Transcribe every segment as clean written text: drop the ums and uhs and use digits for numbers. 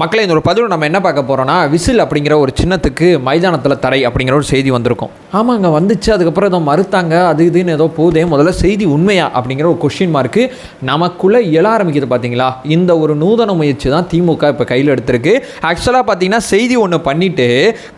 மக்களை இந்த ஒரு பதிவில் நம்ம என்ன பார்க்க போகிறோம்னா, விசில் அப்படிங்கிற ஒரு சின்னத்துக்கு மைதானத்தில் தடை அப்படிங்கிற ஒரு செய்தி வந்திருக்கும். ஆமாங்க, வந்துச்சு. அதுக்கப்புறம் ஏதோ மறுத்தாங்க, அது இதுன்னு ஏதோ போதே. முதல்ல செய்தி உண்மையா அப்படிங்கிற ஒரு கொஸ்டின் மார்க்கு நமக்குள்ளே எழ ஆரம்பிக்குது. பார்த்தீங்களா, இந்த ஒரு நூதன முயற்சி தான் திமுக இப்போ கையில் எடுத்திருக்கு. ஆக்சுவலாக பார்த்தீங்கன்னா செய்தி ஒன்று பண்ணிவிட்டு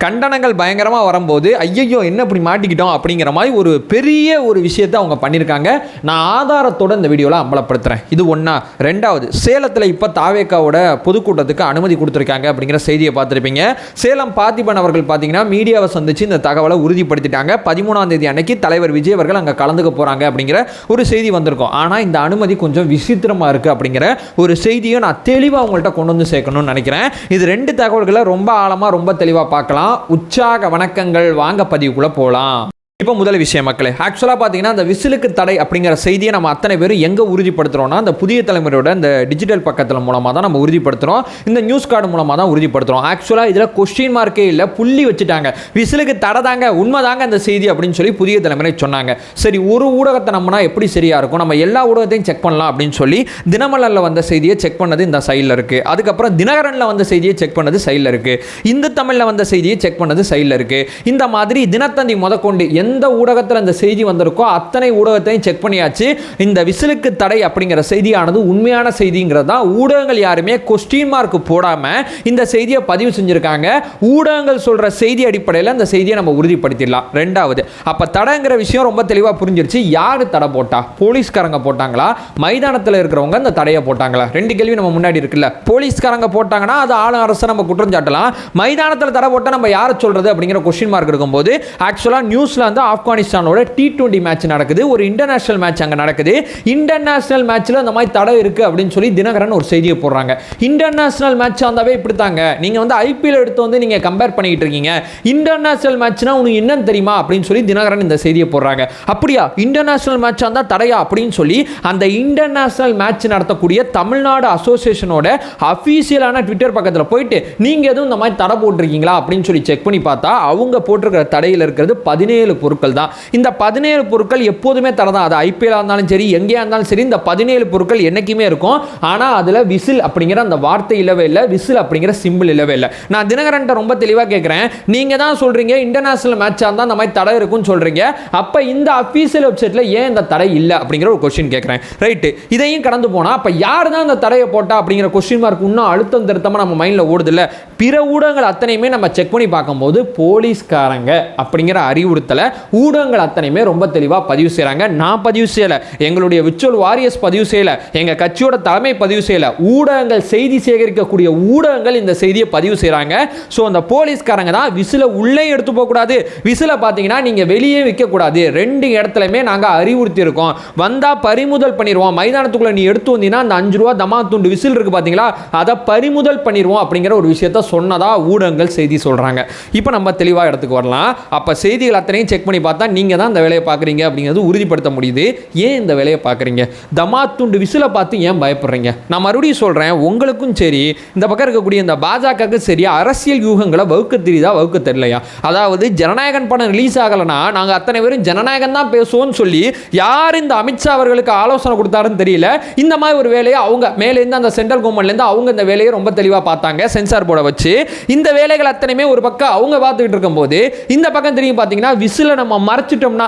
கண்டனங்கள் பயங்கரமாக வரும்போது ஐயோ என்ன இப்படி மாட்டிக்கிட்டோம் அப்படிங்கிற மாதிரி ஒரு பெரிய ஒரு விஷயத்தை அவங்க பண்ணியிருக்காங்க. நான் ஆதாரத்தோடு இந்த வீடியோவில் அம்பலப்படுத்துகிறேன். இது ஒன்றா. ரெண்டாவது, சேலத்தில் இப்போ தாவேக்காவோட பொதுக்கூட்டத்துக்கு அனுமதி கொடுத்திருக்காங்க அப்படிங்கிற செய்தியை பார்த்திருப்பீங்க. சேலம் பார்த்திபன் அவர்கள் பார்த்தீங்கன்னா மீடியாவை சந்திச்சு இந்த தகவலை உறுதிப்படுத்திட்டாங்க. 13ஆம் தேதி அன்னைக்கு தலைவர் விஜய் அவர்கள் அங்கே கலந்துக்க போறாங்க அப்படிங்கிற ஒரு செய்தி வந்திருக்கும். ஆனால் இந்த அனுமதி கொஞ்சம் விசித்திரமா இருக்கு அப்படிங்கிற ஒரு செய்தியை நான் தெளிவாக உங்கள்கிட்ட கொண்டு வந்து சேர்க்கணும்னு நினைக்கிறேன். இது ரெண்டு தகவல்களை ரொம்ப ஆழமா ரொம்ப தெளிவாக பார்க்கலாம். உற்சாக வணக்கங்கள், வாங்க பதிவுக்குள்ள போகலாம். இப்போ முதல் விஷயம் மக்களே, ஆக்சுவலாக பார்த்தீங்கன்னா அந்த விசிலுக்கு தடை அப்படிங்கிற செய்தியை நம்ம அத்தனை பேரும் எங்கே உறுதிப்படுத்துகிறோம்னா, அந்த புதிய தலைமுறையோட இந்த டிஜிட்டல் பக்கத்தில் மூலமாக தான் நம்ம உறுதிப்படுத்துகிறோம். இந்த நியூஸ் கார்டு மூலமாக தான் உறுதிப்படுத்துகிறோம். ஆக்சுவலாக இதில் கொஸ்டின் மார்க்கே இல்லை, புள்ளி வச்சுட்டாங்க. விசிலுக்கு தடை தாங்க, உண்மைதாங்க அந்த செய்தி அப்படின்னு சொல்லி புதிய தலைமுறை சொன்னாங்க. சரி, ஒரு ஊடகத்தை நம்பினா எப்படி சரியாக இருக்கும், நம்ம எல்லா ஊடகத்தையும் செக் பண்ணலாம் அப்படின்னு சொல்லி தினமலரில் வந்த செய்தியை செக் பண்ணது இந்த சைடில் இருக்குது. அதுக்கப்புறம் தினகரனில் வந்த செய்தியை செக் பண்ணது சைடில் இருக்குது. இந்து தமிழில் வந்த செய்தியை செக் பண்ணது சைடில் இருக்குது. இந்த மாதிரி தினத்தந்தி முதற்கொண்டு எந்த ஊடகத்தில் இந்த செய்தி வந்திருக்கோ அத்தனை ஊடகத்தையும் செக் பண்ணியாச்சு. இந்த விசிலுக்கு தடை அப்படிங்கிற செய்தியானது உண்மையான செய்திங்கிறது தான். ஊடகங்கள் யாருமே கொஸ்டின் மார்க் போடாம இந்த செய்தியை பதிவு செஞ்சிருக்காங்க. ஊடகங்கள் சொல்ற செய்தி அடிப்படையில் அந்த செய்தியை நம்ம உறுதிப்படுத்திடலாம். ரெண்டாவது, அப்ப தடைங்கிற விஷயம் ரொம்ப தெளிவா புரிஞ்சிருச்சு. யாரு தடை போட்டா? போலீஸ்காரங்க போட்டாங்களா, மைதானத்தில் இருக்கிறவங்க இந்த தடையை போட்டாங்களா? ரெண்டு கேள்வி நம்ம முன்னாடி இருக்குல்ல. போலீஸ்காரங்க போட்டாங்கன்னா அது ஆளும் அரசு நம்ம குற்றம் சாட்டலாம். மைதானத்தில் தடை போட்டா நம்ம யாரை சொல்றது அப்படிங்கிற கொஸ்டின் மார்க் இருக்கும்போது ஆக்சுவலா நியூஸ்ல வந்து ஆப்கானிஸ்தானோட T20 மேட்ச் நடக்குது. ஒரு இன்டர்நேஷனல் மேட்ச் அங்க நடக்குது. இன்டர்நேஷனல் மேட்ச்ல அந்த மாதிரி தடை இருக்கு அப்படின்னு சொல்லி தினகரன் ஒரு செய்தியை போடுறாங்க. இன்டர்நேஷனல் மேட்ச் ஆந்தாவே இப்படி தாங்க, நீங்க வந்து ஐபிஎல் எடுத்து வந்து நீங்க கம்பேர் பண்ணிட்டு இருக்கீங்க. இன்டர்நேஷனல் மேட்ச்னா உங்களுக்கு என்னன்னு தெரியுமா அப்படின்னு சொல்லி தினகரன் இந்த செய்தியை போடுறாங்க. அப்படியா, இன்டர்நேஷனல் மேட்ச் ஆந்தா தடையா அப்படின்னு சொல்லி அந்த இன்டர்நேஷனல் மேட்ச் நடத்தக்கூடிய தமிழ்நாடு அசோசியேஷனோட அபிஷியலான ட்விட்டர் பக்கத்தில் போயிட்டு நீங்க எதுவும் இந்த மாதிரி தடை போட்டிருக்கீங்களா அப்படின்னு சொல்லி செக் பண்ணி பார்த்தா அவங்க போட்டிருக்கிற தடையில் இருக்கிறது 17 பொருட்கள் தான். இந்த 17 பொருட்கள் எப்போதுமே தரதான். அது ஐபிஎல் இருந்தாலும் சரி, எங்கேயா இருந்தாலும் சரி, இந்த 17 பொருட்கள் என்னைக்குமே இருக்கும். ஆனா அதுல விசில் அப்படிங்கிற அந்த வார்த்தை இல்லவே இல்லை, விசில் அப்படிங்கிற சிம்பிள் இல்லவே இல்லை. நான் தினகரன் ரொம்ப தெளிவா கேட்கிறேன், நீங்க தான் சொல்றீங்க இன்டர்நேஷனல் மேட்சா இருந்தா அந்த மாதிரி தடை இருக்கும்னு சொல்றீங்க. அப்ப இந்த அபிஷியல் வெப்சைட்ல ஏன் இந்த தடை இல்லை அப்படிங்கிற ஒரு கொஸ்டின் கேட்கிறேன். ரைட், இதையும் கடந்து போனா அப்ப யார் தான் இந்த தடையை போட்டா அப்படிங்கிற கொஸ்டின் மார்க் இன்னும் அழுத்தம் திருத்தமா நம்ம மைண்ட்ல ஓடுது இல்ல. பிற ஊடகங்கள் அத்தனையுமே நம்ம செக் பண்ணி பார்க்கும்போது போலீஸ்காரங்க அப்படிங்கிற அறிவுறுத்தலை ஊடகங்கள் அத்தனையுமே ரொம்ப தெளிவாக பதிவு செய்கிறாங்க. நான் பதிவு செய்யலை, எங்களுடைய விர்ச்சுவல் வாரியர்ஸ் பதிவு செய்யலை, எங்கள் கட்சியோட தலைமை பதிவு செய்யலை. ஊடகங்கள், செய்தி சேகரிக்கக்கூடிய ஊடகங்கள் இந்த செய்தியை பதிவு செய்கிறாங்க. ஸோ அந்த போலீஸ்காரங்க தான் விசிலை உள்ளே எடுத்து போகக்கூடாது, விசிலை பார்த்தீங்கன்னா நீங்கள் வெளியே வைக்கக்கூடாது, ரெண்டு இடத்துலையுமே நாங்கள் அறிவுறுத்தி இருக்கோம், வந்தால் பறிமுதல் பண்ணிடுவோம், மைதானத்துக்குள்ளே நீ எடுத்து வந்தீங்கன்னா அந்த 5 ரூபா தமா துண்டு விசில் இருக்குது பார்த்தீங்களா, அதை பறிமுதல் பண்ணிடுவோம் அப்படிங்கிற ஒரு விஷயத்த சொன்னதா ஊடகங்கள் செய்தி சொல்கிறாங்க. இப்போ நம்ம தெளிவாக இடத்துக்கு வரலாம். அப்போ செய்திகள் அத்தனையும் செக் பண்ணி பார்த்தா நீங்கள் தான் இந்த வேலையை பார்க்குறீங்க அப்படிங்கிறது உறுதிப்படுத்த முடியுது. ஏன் இந்த வேலையை பார்க்குறீங்க? தமாத்துண்டு விசிலை பார்த்து ஏன் பயப்படுறீங்க? நான் மறுபடியும் சொல்கிறேன், உங்களுக்கும் சரி இந்த பக்கம் இருக்கக்கூடிய இந்த பாஜகவுக்கு சரி அரசியல் யூகங்களை வகுக்க தெரியுதா வகுக்க தெரியலையா? அதாவது ஜனநாயகன் படம் ரிலீஸ் ஆகலைன்னா நாங்கள் அத்தனை பேரும் ஜனநாயகம் தான் பேசுவோம்னு சொல்லி யார் இந்த அமித்ஷா அவர்களுக்கு ஆலோசனை கொடுத்தாருன்னு தெரியல. இந்த மாதிரி ஒரு வேலையை அவங்க மேலேருந்து அந்த சென்ட்ரல் கவர்மெண்ட்லேருந்து அவங்க இந்த வேலையை ரொம்ப தெளிவாக பார்த்தாங்க, சென்சார் போர்டை வச்சு. இந்த வேலைகள் அத்தனையுமே ஒரு பக்கம் அவங்க பார்த்துக்கிட்டு இருக்கும்போது இந்த பக்கம் தெரியும் பார்த்தீங்கன்னா விசிலை நம்ம மறைச்சிட்டோம்னா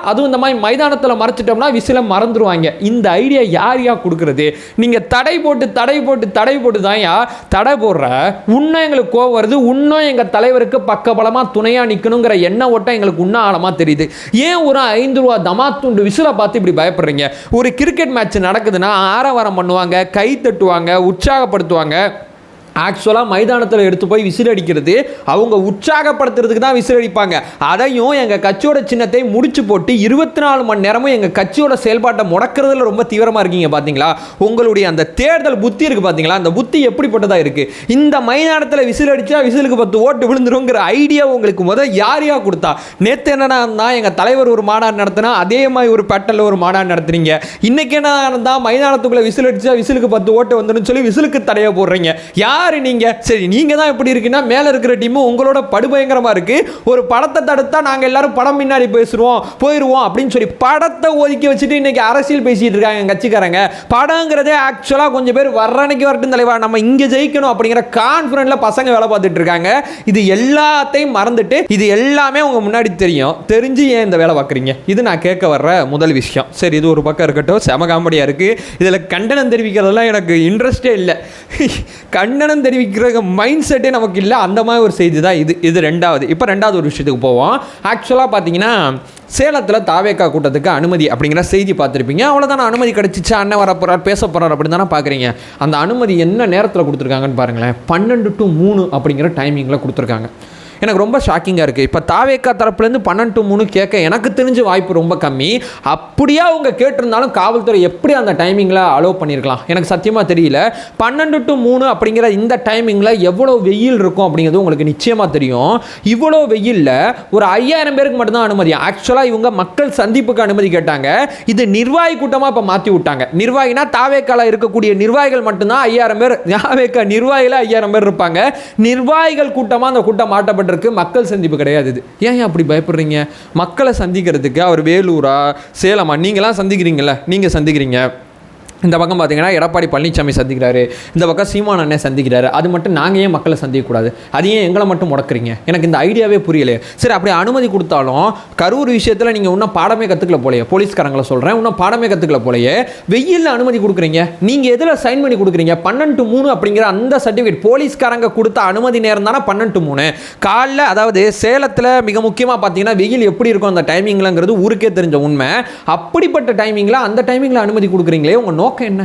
அதுவும் இந்த மாதிரி மைதானத்தில் மறைச்சிட்டோம்னா விசிலை மறந்துடுவாங்க. இந்த ஐடியா யார் கொடுக்குறது? நீங்கள் தடை போட்டு தான் தடை போடுற. இன்னும் எங்களுக்கு கோவம் வருது, இன்னும் எங்கள் தலைவருக்கு பக்கபலமாக துணையாக நிற்கணுங்கிற எண்ண ஓட்டம் எங்களுக்கு இன்னும் ஆழமாக தெரியுது. ஏன் ஒரு 5 ரூபா தமாத்துண்டு விசிலை பார்த்து இப்படி பயப்படுறீங்க? ஒரு கிரிக்கெட் மேட்ச் நடக்குதுன்னா ஆரவாரம் பண்ணுவாங்க, கை தட்டுவாங்க, உற்சாகப்படுத்துவாங்க. ஆக்சுவலாக மைதானத்தில் எடுத்து போய் விசில் அடிக்கிறது அவங்க உற்சாகப்படுத்துறதுக்கு தான் விசில் அடிப்பாங்க. அதையும் எங்கள் கட்சியோட சின்னத்தை முடிச்சு போட்டு 24 மணி நேரமும் எங்கள் கட்சியோட செயல்பாட்டை முடக்கிறதுல ரொம்ப தீவிரமாக இருக்கீங்க பார்த்தீங்களா? உங்களுடைய அந்த தேர்தல் புத்தி இருக்குது பார்த்தீங்களா? அந்த புத்தி எப்படிப்பட்டதாக இருக்குது? இந்த மைதானத்தில் விசில் அடித்தா விசிலுக்கு 10 ஓட்டு விழுந்துருங்கிற ஐடியா உங்களுக்கு முதல் யார் கொடுத்தா? நேற்று என்னன்னா தான் எங்கள் தலைவர் ஒரு மாநாடு நடத்தினா அதே மாதிரி ஒரு பேட்டலில் ஒரு மாநாடு நடத்துறீங்க. இன்னைக்கு என்ன தான் மைதானத்துக்குள்ளே விசில் அடித்தா விசிலுக்கு 10 ஓட்டு வந்துடும் சொல்லி விசிலுக்கு தடையை போடுறீங்க. யார் யாரு நீங்க? சரி, நீங்க தான் இப்படி இருக்குன்னா மேல இருக்கிற டீம் உங்களோட படுபயங்கரமா இருக்கு. ஒரு படத்தை தடுத்தா நாங்க எல்லாரும் படம் முன்னாடி போயிருவோம் அப்படின்னு சொல்லி படத்தை ஒதுக்கி வச்சுட்டு இன்னைக்கு அரசியல் பேசிட்டு இருக்காங்க கட்சிக்காரங்க. படங்கிறதே ஆக்சுவலா கொஞ்சம் பேர் வர்றனைக்கு வரட்டும் தலைவா, நம்ம இங்க ஜெயிக்கணும் அப்படிங்கிற கான்ஃபிடன்ட்ல பசங்க வேலை பார்த்துட்டு இருக்காங்க. இது எல்லாத்தையும் மறந்துட்டு இது எல்லாமே உங்க முன்னாடி தெரிஞ்சு ஏன் இந்த வேலை பார்க்குறீங்க? இது நான் கேட்க வர்ற முதல் விஷயம். சரி, இது ஒரு பக்கம் இருக்கட்டும், செம காமெடியா இருக்கு. இதில் கண்டனம் தெரிவிக்கிறதெல்லாம் எனக்கு இன்ட்ரெஸ்டே இல்லை. கண்டனம் தெரிவிக்கிற மைண்ட் செட்டே நமக்கு இல்லை. அந்த மாதிரி ஒரு செய்தி தான் இது ரெண்டாவது. இப்போ ரெண்டாவது ஒரு விஷயத்துக்கு போவோம். ஆக்சுவலாக பார்த்தீங்கன்னா சேலத்தில் தாவேக்கா கூட்டத்துக்கு அனுமதி அப்படிங்கிற செய்தி பார்த்துருப்பீங்க. அவ்வளோதான, அனுமதி கிடச்சிச்சு, அண்ணன் வர போகிறார், பேச போகிறார் அப்படின்னு தானே பார்க்குறீங்க. அந்த அனுமதி என்ன நேரத்தில் கொடுத்துருக்காங்கன்னு பாருங்களேன். 12 to 3 அப்படிங்கிற டைமிங்கில் கொடுத்துருக்காங்க. எனக்கு ரொம்ப ஷாக்கிங்காக இருக்குது. இப்போ தாவேக்கா தரப்புலேருந்து 12 to 3 கேட்க எனக்கு தெரிஞ்ச வாய்ப்பு ரொம்ப கம்மி. அப்படியே அவங்க கேட்டிருந்தாலும் காவல்துறை எப்படி அந்த டைமிங்கில் அலோவ் பண்ணியிருக்கலாம் எனக்கு சத்தியமாக தெரியல. 12 to 3 அப்படிங்கிற இந்த டைமிங்கில் எவ்வளோ வெயில் இருக்கும் அப்படிங்கிறது உங்களுக்கு நிச்சயமாக தெரியும். இவ்வளோ வெயிலில் ஒரு 5000 பேருக்கு மட்டும்தான் அனுமதி. ஆக்சுவலாக இவங்க மக்கள் சந்திப்புக்கு அனுமதி கேட்டாங்க. இது நிர்வாகி கூட்டமாக இப்போ மாற்றி விட்டாங்க. நிர்வாகினா தாவேக்கால இருக்கக்கூடிய நிர்வாகிகள் மட்டும்தான் 5000 பேர். தாவேக்கா நிர்வாகிகள் 5000 பேர் இருப்பாங்க. நிர்வாகிகள் கூட்டமாக அந்த கூட்டம் மாட்டப்பட்டு மக்கள் சந்திப்பு கிடையாது. இது ஏன் அப்படி பயப்படுறீங்க? மக்களை சந்திக்கிறதுக்கு அவர் வேலூரா சேலமா நீங்களாம் சந்திக்கிறீங்களா? நீங்க சந்திக்கிறீங்க. இந்த பக்கம் பார்த்தீங்கன்னா எடப்பாடி பழனிசாமி சந்திக்கிறாரு, இந்த பக்கம் சீமான் அண்ணன் சந்திக்கிறாரு. அது மட்டும் நாங்கள் ஏன் மக்களை சந்திக்கக்கூடாது? அது ஏன் எங்களை மட்டும் முடக்கிறீங்க? எனக்கு இந்த ஐடியாவே புரியலையே. சரி, அப்படி அனுமதி கொடுத்தாலும் கரூர் விஷயத்தில் நீங்கள் இன்னும் பாடமே கற்றுக்கல போலையே. போலீஸ்காரங்களை சொல்கிறேன், இன்னும் பாடமே கற்றுக்கல போலையே. வெயிலில் அனுமதி கொடுக்குறீங்க. நீங்கள் எதில் சைன் பண்ணி கொடுக்குறீங்க? 12 to 3 அப்படிங்கிற அந்த சர்டிஃபிகேட் போலீஸ்காரங்க கொடுத்த அனுமதி நேரம் தானே 12 to 3 காலைல. அதாவது சேலத்தில் மிக முக்கியமாக பார்த்தீங்கன்னா வெயில் எப்படி இருக்கும் அந்த டைமிங்லங்கிறது ஊருக்கே தெரிஞ்ச உண்மை. அப்படிப்பட்ட டைமிங்கில் அந்த டைமிங்கில் அனுமதி கொடுக்குறீங்களே, உங்கள் நோக்கம் என்ன?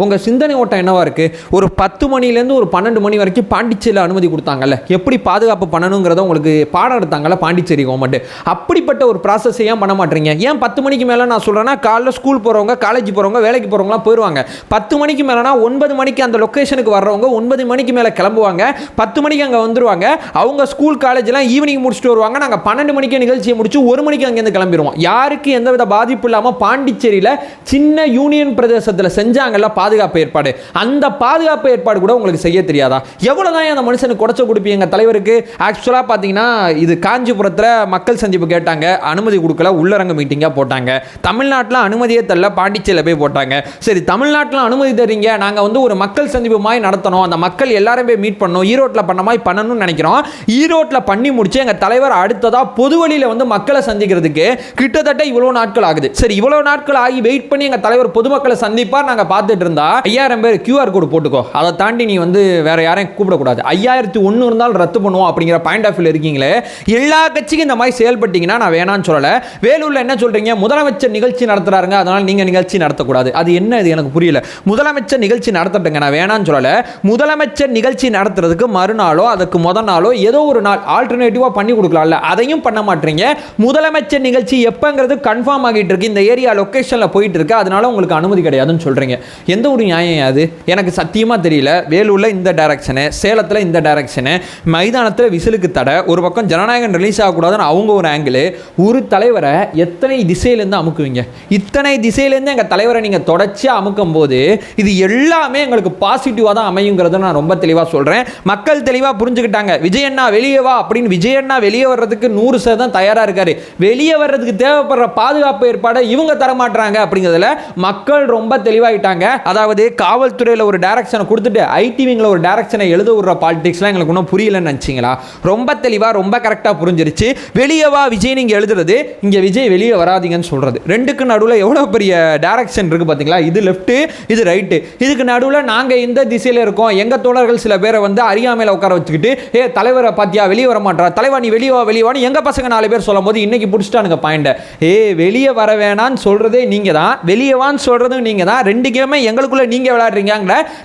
உங்கள் சிந்தனை ஓட்டம் என்னவா இருக்குது? ஒரு 10 மணிலேருந்து ஒரு 12 மணி வரைக்கும் பாண்டிச்சேரியில் அனுமதி கொடுத்தாங்கல்ல, எப்படி பாதுகாப்பு பண்ணணுங்கிறத உங்களுக்கு பாடம் எடுத்தாங்கல்ல பாண்டிச்சேரி கவர்மெண்ட். அப்படிப்பட்ட ஒரு ப்ராசஸ் ஏன் பண்ண மாட்டீங்க? ஏன் 10 மணிக்கு மேலே நான் சொல்கிறேன்னா, காலைல ஸ்கூல் போகிறவங்க, காலேஜ் போகிறவங்க, வேலைக்கு போகிறவங்களாம் போயிடுவாங்க. 10 மணிக்கு மேலேனா 9 மணிக்கு அந்த லொக்கேஷனுக்கு வர்றவங்க 9 மணிக்கு மேலே கிளம்புவாங்க, 10 மணிக்கு அங்கே வந்துடுவாங்க. அவங்க ஸ்கூல் காலேஜெலாம் ஈவினிங் முடிச்சுட்டு வருவாங்க. நாங்கள் 12 மணிக்கு நிகழ்ச்சியை முடிச்சு 1 மணிக்கு அங்கேருந்து கிளம்பிடுவோம். யாருக்கு எந்தவித பாதிப்பு இல்லாமல் பாண்டிச்சேரியில் சின்ன யூனியன் பிரதேசத்தில் செஞ்சாங்க பாதுகாப்பு ஏற்பாடு. அந்த பாதுகாப்பு ஏற்பாடு கூட உங்களுக்கு செய்ய தெரியாதா? எவ்வளவுதான் அந்த மனுஷனுக்கு குறைச்ச கொடுப்பீங்க தலைவருக்கு? ஆக்சுவலா பாத்தீங்கன்னா இது காஞ்சிபுரத்தில் மக்கள் சந்திப்பு கேட்டாங்க, அனுமதி கொடுக்கல, உள்ளரங்க மீட்டிங்கா போட்டாங்க. தமிழ்நாட்டில் அனுமதியே தரல, பாண்டிச்சேரியில் போய் போட்டாங்க. சரி, தமிழ்நாட்டில் அனுமதி தரீங்க, நாங்க வந்து ஒரு மக்கள் சந்திப்பு மாதிரி நடத்தணும், அந்த மக்கள் எல்லாரும் போய் மீட் பண்ணணும், ஈரோட்டில் பண்ண மாதிரி பண்ணணும்னு நினைக்கிறோம். ஈரோட்டில் பண்ணி முடிச்சு எங்க தலைவர் அடுத்ததா பொதுவெளியில வந்து மக்களை சந்திக்கிறதுக்கு கிட்டத்தட்ட இவ்வளவு நாட்கள் ஆகுது. சரி, இவ்வளவு நாட்கள் ஆகி வெயிட் பண்ணி எங்க தலைவர் பொதுமக்களை சந்திப்பார் நாங்க பார்த்துட்டு இருந்தா 5000 பேர் QR கோடு போட்டுக்கோ, அதை தாண்டி நீ வந்து வேற யாரையும் கூப்பிடக்கூடாது. 5001 இருந்தாலும் ரத்து பண்ணுவோம் அப்படிங்கிற பாயிண்ட் ஆஃப் வியூல இருக்கீங்களே. எல்லா கட்சிக்கும் இந்த மாதிரி செயல்பட்டீங்கன்னா நான் வேணான்னு சொல்லல. வேலூர்ல என்ன சொல்றீங்க? முதலமைச்சர் நிகழ்ச்சி நடத்துறாருங்க, அதனால நீங்க நிகழ்ச்சி நடத்தக்கூடாது. அது என்ன? இது எனக்கு புரியல. முதலமைச்சர் நிகழ்ச்சி நடத்தட்டுங்க, நான் வேணான்னு சொல்லல. முதலமைச்சர் நிகழ்ச்சி நடத்துறதுக்கு மறுநாளோ அதுக்கு முதல் நாளோ ஏதோ ஒரு நாள் ஆல்டர்னேட்டிவா பண்ணி கொடுக்கலாம்ல, அதையும் பண்ண மாட்டீங்க. முதலமைச்சர் நிகழ்ச்சி எப்பங்கிறது கன்ஃபார்ம் ஆகிட்டு இருக்கு, இந்த ஏரியா லொகேஷன்ல போயிட்டு இருக்கு, அதனால உங்களுக்கு அனுமதி கிடையாதுன்னு சொல்றீங்க. எந்த ஒரு நியாயம் அது? எனக்கு சத்தியமாக தெரியல. வேலூரில் இந்த டைரக்ஷனு, சேலத்தில் இந்த டைரக்ஷனு, மைதானத்தில் விசிலுக்கு தடை, ஒரு பக்கம் ஜனநாயகம் ரிலீஸ் ஆகக்கூடாதுன்னு அவங்க ஒரு ஆங்கிள். ஒரு தலைவரை எத்தனை திசையிலேருந்து அமுக்குவீங்க? இத்தனை திசையிலேருந்து எங்கள் தலைவரை நீங்கள் தொடர்ச்சியாக அமுக்கும் போது இது எல்லாமே எங்களுக்கு பாசிட்டிவாக தான் அமையுங்கிறத நான் ரொம்ப தெளிவாக சொல்கிறேன். மக்கள் தெளிவாக புரிஞ்சுக்கிட்டாங்க. விஜயண்ணா வெளியே வா அப்படின்னு விஜயண்ணா வெளியே வர்றதுக்கு 100% தயாராக இருக்காரு. வெளியே வர்றதுக்கு தேவைப்படுற பாதுகாப்பு ஏற்பாடை இவங்க தரமாட்டுறாங்க அப்படிங்கிறதுல மக்கள் ரொம்ப தெளிவாயிட்டாங்க. அதாவது காவல்துறையில் ஒரு டைரக்ஷனை கொடுத்துட்டு ஐடி விங்கில் ஒரு டைரக்ஷனை எழுத விடுற பாலிடிக்ஸ்லாம் எங்களுக்கு ஒன்றும் புரியலன்னு நினச்சிங்களா? ரொம்ப தெளிவாக ரொம்ப கரெக்டாக புரிஞ்சிருச்சு. வெளியே வா விஜய் நீங்கள் எழுதுறது, இங்கே விஜய் வெளியே வராதிங்கன்னு சொல்கிறது, ரெண்டுக்கு நடுவில் எவ்வளோ பெரிய டைரக்ஷன் இருக்குது பார்த்தீங்களா? இது லெஃப்ட்டு, இது ரைட்டு. இதுக்கு நடுவில் நாங்கள் இந்த திசையில் இருக்கோம். எங்கள் தோழர்கள் சில பேரை வந்து அறியாமையில் உட்கார வச்சுக்கிட்டு, தலைவரை பார்த்தியா வெளியே வர மாட்டா, தலைவா நீ வெளியே வான்னு எங்கள் பசங்க 4 பேர் சொல்லும் போது இன்னைக்கு பிடிச்சிட்டானுங்க பாயிண்ட்டை. வெளியே வர வேணான்னு சொல்கிறதே நீங்கள் தான், வெளியே வான்னு சொல்கிறதும் நீங்கள் தான். ரெண்டு கேமே எங்களுக்குள்ள நீங்க விளையாடுறீங்க.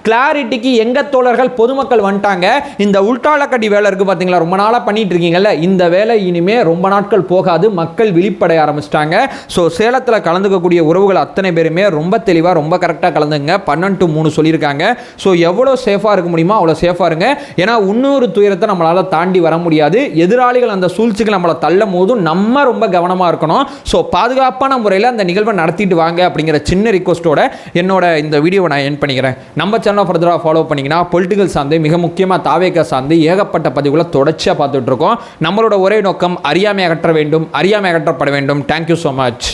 கிளாரிட்டிக்கு எங்க தோழர்கள் பொதுமக்கள் வந்துட்டாங்க. இந்த உள்டாலக்கடி வேலை இருக்கு பாத்தீங்களா, ரொம்ப நாளா பண்ணிட்டு இருக்கீங்கல்ல, இந்த வேலை இனிமே ரொம்ப நாட்கள் போகாது. மக்கள் விழிப்படைய ஆரம்பிச்சிட்டாங்க. ஸோ சேலத்தில் கலந்துக்கக்கூடிய உறவுகள் அத்தனை பேருமே ரொம்ப தெளிவாக ரொம்ப கரெக்டாக கலந்துங்க. 12 to 3 சொல்லியிருக்காங்க. ஸோ எவ்வளோ சேஃபாக இருக்க முடியுமோ அவ்வளோ சேஃபாக இருங்க. ஏன்னா இன்னொரு துயரத்தை நம்மளால் தாண்டி வர முடியாது. எதிராளிகள் அந்த சூழ்ச்சிகள் நம்மளை தள்ளும் போதும் நம்ம ரொம்ப கவனமாக இருக்கணும். ஸோ பாதுகாப்பான முறையில் அந்த நிகழ்வை நடத்திட்டு வாங்க அப்படிங்கிற சின்ன ரிக்வஸ்ட்டோட என்னோட இந்த வீடியோவை நான் என் பண்ணிக்கிறேன். நம்ம சேனலை ஃபர்தராக ஃபாலோ பண்ணிங்கன்னா பொலிட்டிக்கல் சார்ந்து மிக முக்கியமாக தாவேக்கா சார்ந்து ஏகப்பட்ட பதிவுகளை தொடர்ச்சியாக பார்த்துட்ருக்கோம். நம்மளோட ஒரே நோக்கம் அறியாமை அகற்ற வேண்டும், அறியாமை அகற்றப்பட வேண்டும். Thank you so much.